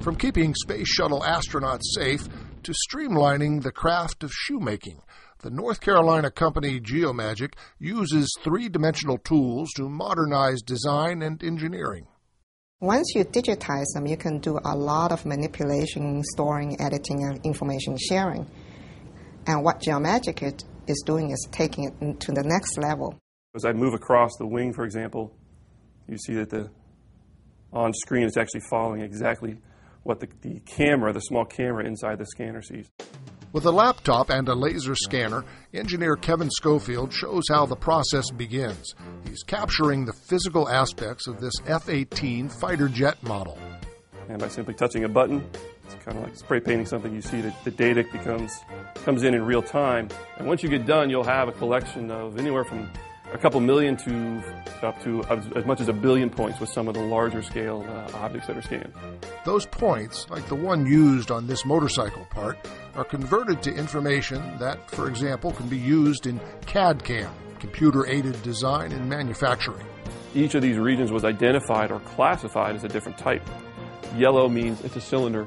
From keeping space shuttle astronauts safe to streamlining the craft of shoemaking, the North Carolina company Geomagic uses three-dimensional tools to modernize design and engineering. Once you digitize them, you can do a lot of manipulation, storing, editing, and information sharing. And what Geomagic is doing is taking it to the next level. As I move across the wing, for example, you see that on screen it's actually following exactly what the camera, the small camera inside the scanner sees. With a laptop and a laser scanner, engineer Kevin Schofield shows how the process begins. He's capturing the physical aspects of this F-18 fighter jet model. And by simply touching a button, it's kind of like spray painting something. You see that the data comes in real time. And once you get done, you'll have a collection of anywhere from a couple million to up to as much as 1 billion points with some of the larger scale objects that are scanned. Those points, like the one used on this motorcycle part, are converted to information that, for example, can be used in CAD/CAM, computer-aided design and manufacturing. Each of these regions was identified or classified as a different type. Yellow means it's a cylinder.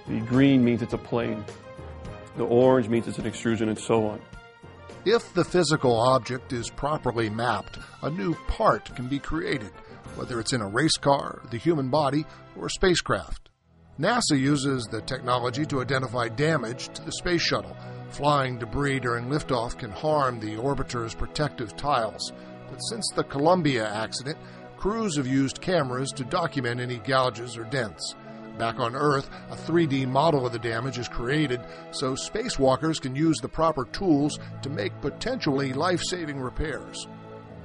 The green means it's a plane. The orange means it's an extrusion, and so on. If the physical object is properly mapped, a new part can be created, whether it's in a race car, the human body, or a spacecraft. NASA uses the technology to identify damage to the space shuttle. Flying debris during liftoff can harm the orbiter's protective tiles. But since the Columbia accident, crews have used cameras to document any gouges or dents. Back on Earth, a 3D model of the damage is created so spacewalkers can use the proper tools to make potentially life-saving repairs.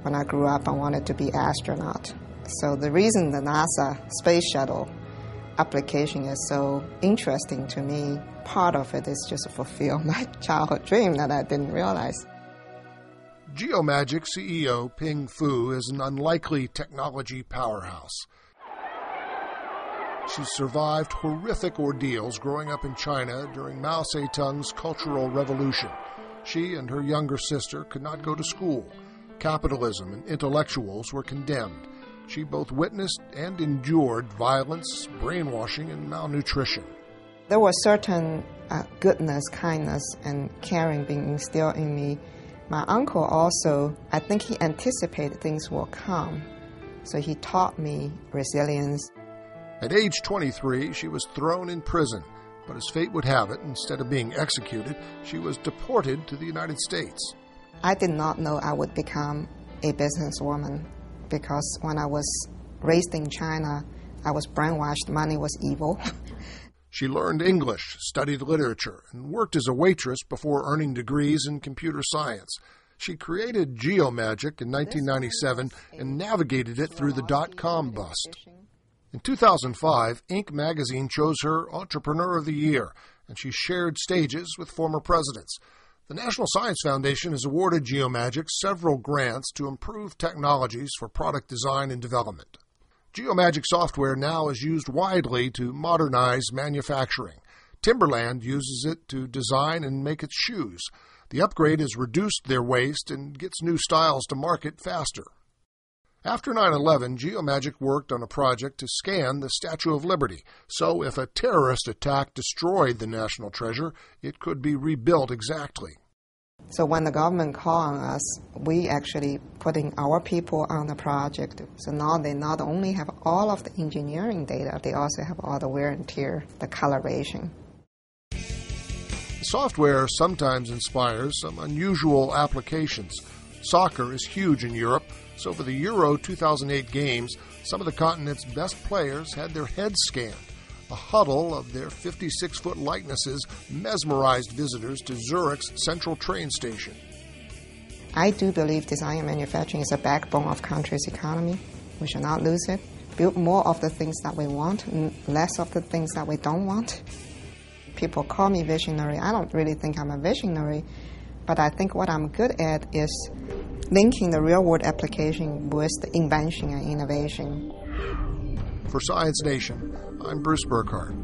When I grew up, I wanted to be an astronaut. So the reason the NASA space shuttle application is so interesting to me, part of it is just to fulfill my childhood dream that I didn't realize. Geomagic CEO Ping Fu is an unlikely technology powerhouse. She's survived horrific ordeals growing up in China during Mao Zedong's Cultural Revolution. She and her younger sister could not go to school. Capitalism and intellectuals were condemned. She both witnessed and endured violence, brainwashing, and malnutrition. There was certain goodness, kindness, and caring being instilled in me. My uncle also, I think he anticipated things will come, so he taught me resilience. At age 23, she was thrown in prison, but as fate would have it, instead of being executed, she was deported to the United States. I did not know I would become a businesswoman because when I was raised in China, I was brainwashed money was evil. She learned English, studied literature, and worked as a waitress before earning degrees in computer science. She created Geomagic in 1997 and navigated it through the dot-com bust. In 2005, Inc. magazine chose her Entrepreneur of the Year, and she shared stages with former presidents. The National Science Foundation has awarded Geomagic several grants to improve technologies for product design and development. Geomagic software now is used widely to modernize manufacturing. Timberland uses it to design and make its shoes. The upgrade has reduced their waste and gets new styles to market faster. After 9/11, Geomagic worked on a project to scan the Statue of Liberty, so if a terrorist attack destroyed the national treasure, it could be rebuilt exactly. So when the government called on us, we actually putting our people on the project. So now they not only have all of the engineering data, they also have all the wear and tear, the coloration. The software sometimes inspires some unusual applications. Soccer is huge in Europe, so for the Euro 2008 games, some of the continent's best players had their heads scanned. A huddle of their 56-foot likenesses mesmerized visitors to Zurich's central train station. I do believe design and manufacturing is a backbone of country's economy. We should not lose it. Build more of the things that we want and less of the things that we don't want. People call me visionary. I don't really think I'm a visionary, but I think what I'm good at is linking the real-world application with the invention and innovation. For Science Nation, I'm Bruce Burkhardt.